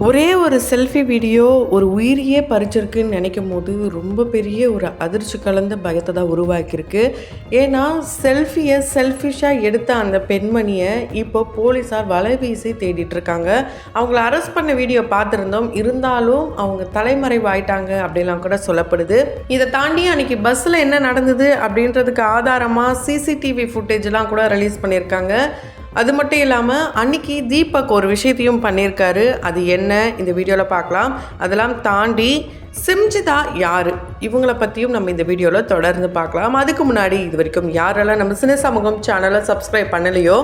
ஒரே ஒரு selfie video ஒரு உயிரையே பறிச்சிருக்குன்னு நினைக்கும் போது ரொம்ப பெரிய ஒரு அதிர்ச்சி கலந்த பயத்தை தான் உருவாக்கியிருக்கு. ஏன்னா செல்ஃபியை செல்ஃபிஷாக எடுத்த அந்த பெண்மணியை இப்போ போலீஸார் வலை வீசி தேடிட்டுருக்காங்க. அவங்கள அரெஸ்ட் பண்ண வீடியோ பார்த்துருந்தோம், இருந்தாலும் அவங்க தலைமறைவாயிட்டாங்க அப்படிலாம் கூட சொல்லப்படுது. இதை தாண்டி அன்றைக்கி பஸ்ஸில் என்ன நடந்தது அப்படின்றதுக்கு ஆதாரமாக சிசிடிவி ஃபுட்டேஜ்லாம் கூட ரிலீஸ் பண்ணியிருக்காங்க. அது மட்டும் இல்லாமல் அன்றைக்கி தீபக் ஒரு விஷயத்தையும் பண்ணியிருக்காரு. அது என்ன இந்த வீடியோவில் பார்க்கலாம். அதெல்லாம் தாண்டி சிம்ஜிதா யார், இவங்கள பற்றியும் நம்ம இந்த வீடியோவில் தொடர்ந்து பார்க்கலாம். அதுக்கு முன்னாடி இது வரைக்கும் யாரெல்லாம் நம்ம சின்ன சமூகம் சேனலை சப்ஸ்கிரைப் பண்ணலையோ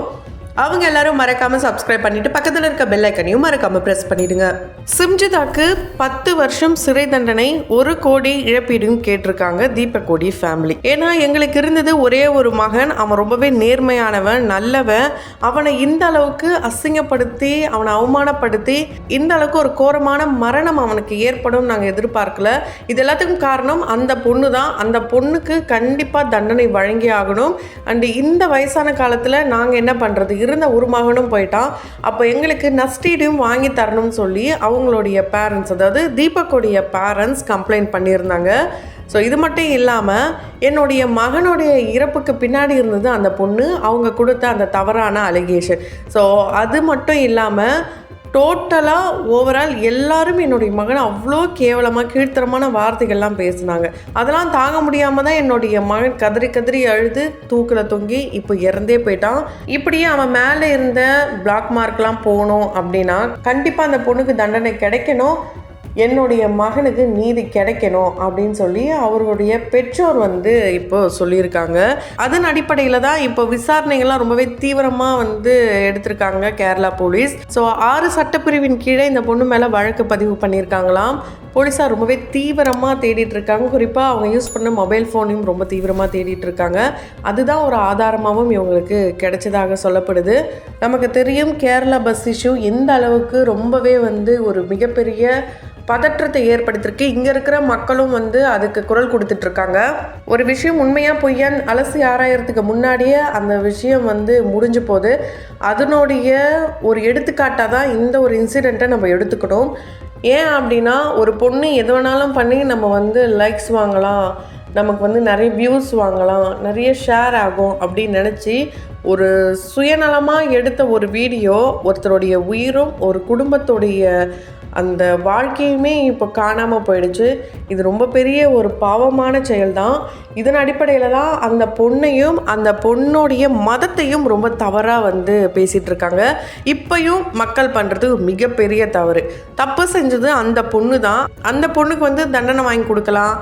அவங்க எல்லாரும் மறக்காமல் சப்ஸ்கிரைப் பண்ணிவிட்டு பக்கத்தில் இருக்க பெல் ஐக்கனையும் மறக்காமல் ப்ரெஸ் பண்ணிவிடுங்க. சிம்ஜிதாக்கு 10 வருஷம் சிறை தண்டனை, 1 கோடி இழப்பீடும் கேட்டிருக்காங்க தீபக்கோடி ஃபேமிலி. ஏன்னா எங்களுக்கு இருந்தது ஒரே ஒரு மகன், அவன் ரொம்பவே நேர்மையானவன், நல்லவன். அவனை இந்த அளவுக்கு அசிங்கப்படுத்தி அவனை அவமானப்படுத்தி இந்த அளவுக்கு ஒரு கோரமான மரணம் அவனுக்கு ஏற்படும் நாங்கள் எதிர்பார்க்கல. இது எல்லாத்துக்கும் காரணம் அந்த பொண்ணு தான். அந்த பொண்ணுக்கு கண்டிப்பாக தண்டனை வழங்கி ஆகணும். அண்டு இந்த வயசான காலத்தில் நாங்கள் என்ன பண்ணுறது, இருந்த ஒரு மகனும் போயிட்டான். அப்போ எங்களுக்கு நஷ்டீடும் வாங்கி தரணும்னு சொல்லி அவங்களுடைய பேரண்ட்ஸ், அதாவது தீபக்குடைய பேரண்ட்ஸ் கம்ப்ளைண்ட் பண்ணியிருந்தாங்க. ஸோ இது மட்டும் இல்லாமல் என்னுடைய மகனுடைய இறப்புக்கு பின்னாடி இருந்தது அந்த பொண்ணு, அவங்க கொடுத்த அந்த தவறான அலிகேஷன். ஸோ அது மட்டும் இல்லாமல் டோட்டலாக ஓவரால் எல்லாரும் என்னுடைய மகனை அவ்வளோ கேவலமாக கீழ்த்தரமான வார்த்தைகள்லாம் பேசினாங்க. அதெல்லாம் தாங்க முடியாமல் தான் என்னுடைய மகன் கதறி கதறி அழுது தூக்கில் தொங்கி இப்போ இறந்தே போயிட்டான். இப்படியே அவன் மேலே இருந்த பிளாக் மார்க்லாம் போகணும் அப்படின்னா கண்டிப்பாக அந்த பொண்ணுக்கு தண்டனை கிடைக்கணும், என்னுடைய மகனுக்கு நீதி கிடைக்கணும் அப்படின்னு சொல்லி அவர்களுடைய பெற்றோர் இப்போ சொல்லியிருக்காங்க. அதன் அடிப்படையில் தான் இப்போ விசாரணைகள்லாம் ரொம்பவே தீவிரமாக எடுத்திருக்காங்க கேரளா போலீஸ். ஸோ 6 சட்டப்பிரிவின் கீழே இந்த பொண்ணு மேலே வழக்கு பதிவு பண்ணியிருக்காங்களாம். போலீஸார் ரொம்பவே தீவிரமாக தேடிட்டு இருக்காங்க. குறிப்பாக அவங்க யூஸ் பண்ண மொபைல் ஃபோனையும் ரொம்ப தீவிரமாக தேடிட்டு இருக்காங்க. அதுதான் ஒரு ஆதாரமாகவும் இவங்களுக்கு கிடைச்சதாக சொல்லப்படுது. நமக்கு தெரியும் கேரளா பஸ் இஷ்யூ எந்த அளவுக்கு ரொம்பவே ஒரு மிகப்பெரிய பதற்றத்தை ஏற்படுத்திருக்கு. இங்கே இருக்கிற மக்களும் அதுக்கு குரல் கொடுத்துட்ருக்காங்க. ஒரு விஷயம் உண்மையாக பொய்யான்னு அலசி ஆராயறதுக்கு முன்னாடியே அந்த விஷயம் முடிஞ்சு போகுது. அதனுடைய ஒரு எடுத்துக்காட்டாக தான் இந்த ஒரு இன்சிடெண்ட்டை நம்ம எடுத்துக்கணும். ஏன் அப்படின்னா ஒரு பொண்ணு எது வேணாலும் பண்ணி நம்ம லைக்ஸ் வாங்கலாம், நமக்கு நிறைய வியூஸ் வாங்கலாம், நிறைய ஷேர் ஆகும் அப்படின்னு நினச்சி ஒரு சுயநலமாக எடுத்த ஒரு வீடியோ ஒருத்தருடைய உயிரும் ஒரு குடும்பத்துடைய அந்த வாழ்க்கையுமே இப்போ காணாமல் போயிடுச்சு. இது ரொம்ப பெரிய ஒரு பாவமான செயல்தான். இதன் அடிப்படையில் தான் அந்த பொண்ணையும் அந்த பொண்ணுடைய மதத்தையும் ரொம்ப தவறாக பேசிகிட்டு இருக்காங்க. இப்பையும் மக்கள் பண்ணுறது மிகப்பெரிய தவறு. தப்பு செஞ்சது அந்த பொண்ணு தான். அந்த பொண்ணுக்கு தண்டனை வாங்கி கொடுக்கலாம்.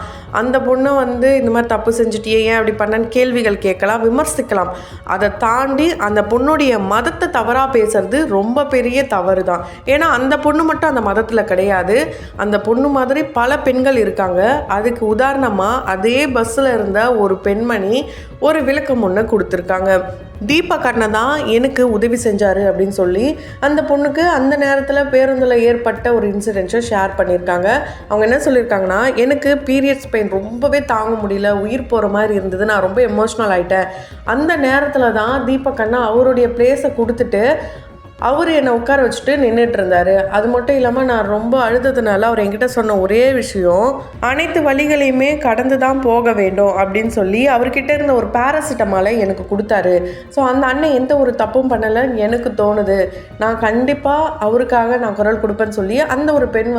அந்த பொண்ணை இந்த மாதிரி தப்பு செஞ்சுட்டியே, ஏன் அப்படி பண்ணன்னு கேள்விகள் கேட்கலாம், விமர்சிக்கலாம். அதை தாண்டி அந்த பொண்ணுடைய மதத்தை தவறாக பேசுறது ரொம்ப பெரிய தவறு தான். ஏன்னா அந்த பொண்ணு மட்டும் அந்த மதத்தில் கிடையாது, அந்த பொண்ணு மாதிரி பல பெண்கள் இருக்காங்க. அதுக்கு உதாரணமாக அதே பஸ்ஸில் இருந்த ஒரு பெண்மணி ஒரு விளக்கம் ஒன்று கொடுத்துருக்காங்க. தீபக் அண்ணன் தான் எனக்கு உதவி செஞ்சார் அப்படின்னு சொல்லி அந்த பொண்ணுக்கு அந்த நேரத்தில் பேருந்தில் ஏற்பட்ட ஒரு இன்சிடென்ட்ஸை ஷேர் பண்ணியிருக்காங்க. அவங்க என்ன சொல்லியிருக்காங்கன்னா, எனக்கு பீரியட்ஸ் பெயின் ரொம்பவே தாங்க முடியல, உயிர் போகிற மாதிரி இருந்தது, நான் ரொம்ப எமோஷ்னல் ஆகிட்டேன். அந்த நேரத்தில் தான் தீபக் அண்ணா அவருடைய பிளேஸை கொடுத்துட்டு அவர் என்னை உட்கார வச்சுட்டு நின்றுட்டு இருந்தார். அது மட்டும் இல்லாமல் நான் ரொம்ப அழுததுனால அவர் என்கிட்ட சொன்ன ஒரே விஷயம், அனைத்து வழிகளையுமே கடந்து தான் போக வேண்டும் அப்படின்னு சொல்லி அவர்கிட்ட இருந்த ஒரு பேராசிட்டமாலை எனக்கு கொடுத்தாரு. ஸோ அந்த அண்ணன் எந்த ஒரு தப்பும் பண்ணலைன்னு எனக்கு தோணுது, நான் கண்டிப்பாக அவருக்காக நான் குரல் கொடுப்பேன்னு சொல்லி அந்த ஒரு பெண்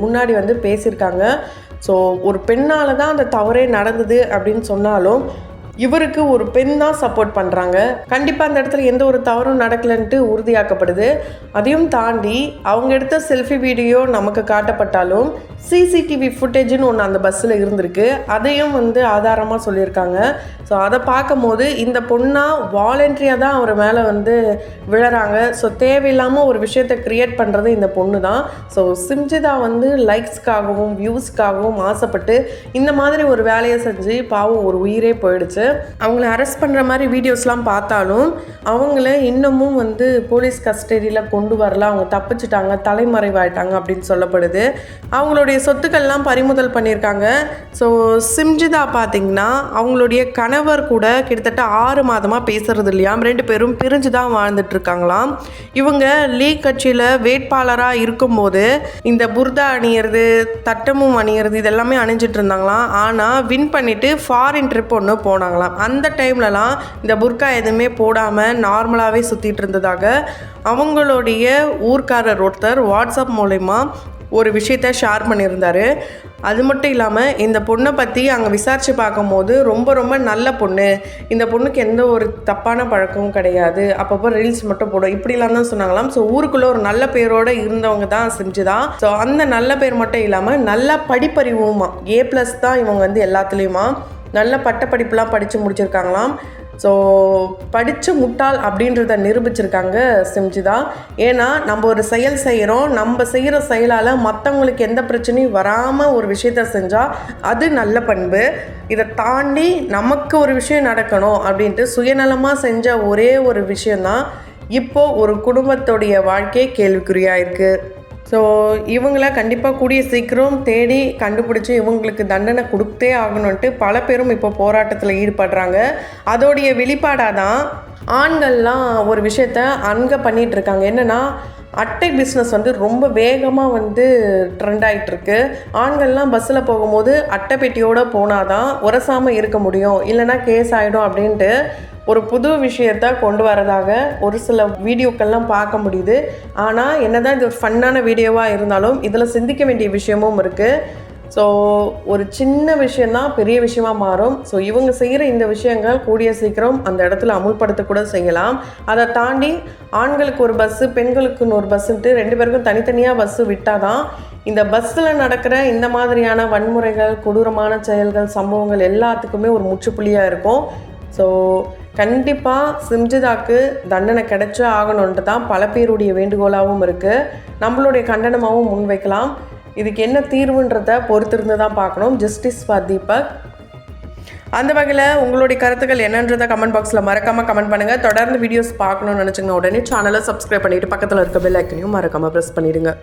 முன்னாடி பேசியிருக்காங்க. ஸோ ஒரு பெண்ணால் தான் அந்த தவறே நடந்தது அப்படின்னு சொன்னாலும் இவருக்கு ஒரு பெண் தான் சப்போர்ட் பண்ணுறாங்க. கண்டிப்பாக அந்த இடத்துல எந்த ஒரு தவறும் நடக்கலைன்ட்டு உறுதியாக்கப்படுது. அதையும் தாண்டி அவங்க எடுத்த செல்ஃபி வீடியோ நமக்கு காட்டப்பட்டாலும் சிசிடிவி ஃபுட்டேஜ்னு ஒன்று அந்த பஸ்ஸில் இருந்திருக்கு. அதையும் ஆதாரமாக சொல்லியிருக்காங்க. ஸோ அதை பார்க்கும்போது இந்த பொண்ணாக வாலண்ட்ரியாக தான் அவர் மேலே விழறாங்க. ஸோ தேவையில்லாமல் ஒரு விஷயத்தை க்ரியேட் பண்ணுறது இந்த பொண்ணு தான். ஸோ சிம்ஜிதா லைக்ஸ்க்காகவும் வியூஸ்க்காகவும் ஆசைப்பட்டு இந்த மாதிரி ஒரு வேலையை செஞ்சு பாவம் ஒரு உயிரே போயிடுச்சு. அவங்கள அரெஸ்ட் பண்ணுற மாதிரி வீடியோஸ்லாம் பார்த்தாலும் அவங்கள இன்னமும் வந்து போலீஸ் கஸ்டடியில் கொண்டு வரல, அவங்க தப்பிச்சிட்டாங்க, தலைமறைவாயிட்டாங்க அப்படின்னு சொல்லப்படுது. அவங்களுடைய சொத்துக்கள்லாம் பறிமுதல் பண்ணியிருக்காங்க. ஸோ சிம்ஜிதா பார்த்திங்கன்னா அவங்களுடைய கணவர் கூட கிட்டத்தட்ட 6 மாதமாக பேசுறது இல்லையாம். 2 பேரும் பிரிஞ்சு தான் வாழ்ந்துட்டுருக்காங்களாம். இவங்க லீக் கட்சியில் வேட்பாளராக இருக்கும்போது இந்த புர்தா அணியிறது, தட்டமும் அணியிறது இதெல்லாமே அணிஞ்சிட்டு இருந்தாங்களாம். ஆனால் வின் பண்ணிவிட்டு ஃபாரின் ட்ரிப் ஒன்று போனாங்களாம். அந்த டைம்லலாம் இந்த புர்கா எதுவுமே போடாமல் நார்மலாகவே சுற்றிட்டு இருந்ததாக அவங்களுடைய ஊர்க்காரர் ஒருத்தர் வாட்ஸ்அப் மூலமா ஒரு விஷயத்த ஷேர் பண்ணியிருந்தார். அது மட்டும் இல்லாமல் இந்த பொண்ணை பற்றி அங்கே விசாரித்து பார்க்கும்போது ரொம்ப ரொம்ப நல்ல பொண்ணு, இந்த பொண்ணுக்கு எந்த ஒரு தப்பான பழக்கமும் கிடையாது, அப்பப்போ ரீல்ஸ் மட்டும் போடும், இப்படிலாம் தான் சொன்னாங்களாம். ஸோ ஊருக்குள்ளே ஒரு நல்ல பேரோடு இருந்தவங்க தான் செஞ்சுதான். ஸோ அந்த நல்ல பேர் மட்டும் இல்லாமல் நல்ல படிப்பறிவுமா, A+ தான் இவங்க வந்து எல்லாத்துலேயுமா நல்ல பட்டப்படிப்புலாம் படித்து முடிச்சிருக்காங்களாம். ஸோ படித்த முட்டாள் அப்படின்றத நிரூபிச்சிருக்காங்க சிம்ஜிதா. ஏன்னா நம்ம ஒரு செயல் செய்கிறோம், நம்ம செய்கிற செயலால் மற்றவங்களுக்கு எந்த பிரச்சனையும் வராமல் ஒரு விஷயத்த செஞ்சால் அது நல்ல பண்பு. இதை தாண்டி நமக்கு ஒரு விஷயம் நடக்கணும் அப்படின்ட்டு சுயநலமாக செஞ்ச ஒரே ஒரு விஷயந்தான் இப்போது ஒரு குடும்பத்துடைய வாழ்க்கையே கேள்விக்குறியாக இருக்குது. ஸோ இவங்கள கண்டிப்பாக கூடிய சீக்கிரம் தேடி கண்டுபிடிச்சி இவங்களுக்கு தண்டனை கொடுத்தே ஆகணுன்ட்டு பல பேரும் இப்போ போராட்டத்தில் ஈடுபடுறாங்க. அதோடைய வெளிப்பாடாக தான் ஆண்கள்லாம் ஒரு விஷயத்த அங்கே பண்ணிகிட்ருக்காங்க. என்னென்னா அட்டை பிஸ்னஸ் வந்து ரொம்ப வேகமாக வந்து ட்ரெண்ட் ஆகிட்டுருக்கு. ஆண்கள்லாம் பஸ்ஸில் போகும்போது அட்டை பெட்டியோடு போனால் தான் உரசாமல் இருக்க முடியும், இல்லைனா கேஸ் ஆகிடும் அப்படின்ட்டு ஒரு புது விஷயத்த கொண்டு வரதாக ஒரு சில வீடியோக்கள்லாம் பார்க்க முடியுது. ஆனால் என்னதான் இது ஒரு ஃபன்னான வீடியோவாக இருந்தாலும் இதில் சிந்திக்க வேண்டிய விஷயமும் இருக்குது. ஸோ ஒரு சின்ன விஷயந்தான் பெரிய விஷயமாக மாறும். ஸோ இவங்க செய்கிற இந்த விஷயங்கள் கூடிய சீக்கிரம் அந்த இடத்துல அமுல்படுத்தக்கூட செய்யலாம். அதை தாண்டி ஆண்களுக்கு ஒரு பஸ்ஸு, பெண்களுக்குன்னு ஒரு பஸ்ஸுன்ட்டு 2 பேருக்கும் தனித்தனியாக பஸ்ஸு விட்டால் தான் இந்த பஸ்ஸில் நடக்கிற இந்த மாதிரியான வன்முறைகள், கொடூரமான செயல்கள், சம்பவங்கள் எல்லாத்துக்குமே ஒரு முற்றுப்புள்ளியாக இருக்கும். ஸோ கண்டிப்பாக சிம்ஜிதாக்கு தண்டனை கிடைச்சே ஆகணுன்ட்டு தான் பல பேருடைய வேண்டுகோளாகவும் இருக்குது. நம்மளுடைய கண்டனமாகவும் முன்வைக்கலாம். இதுக்கு என்ன தீர்வுன்றதை பொறுத்திருந்து தான் பார்க்கணும். Justice for Deepak. அந்த வகையில் உங்களுடைய கருத்துக்கள் என்னன்றதை கமெண்ட் பாக்ஸில் மறக்காமல் கமெண்ட் பண்ணுங்கள். தொடர்ந்து வீடியோஸ் பார்க்கணும்னு நினச்சிங்கன்னா உடனே சேனலை சப்ஸ்கிரைப் பண்ணிவிட்டு பக்கத்தில் இருக்க பெல் ஐக்கனையும் மறக்காமல் ப்ரெஸ் பண்ணிவிடுங்க.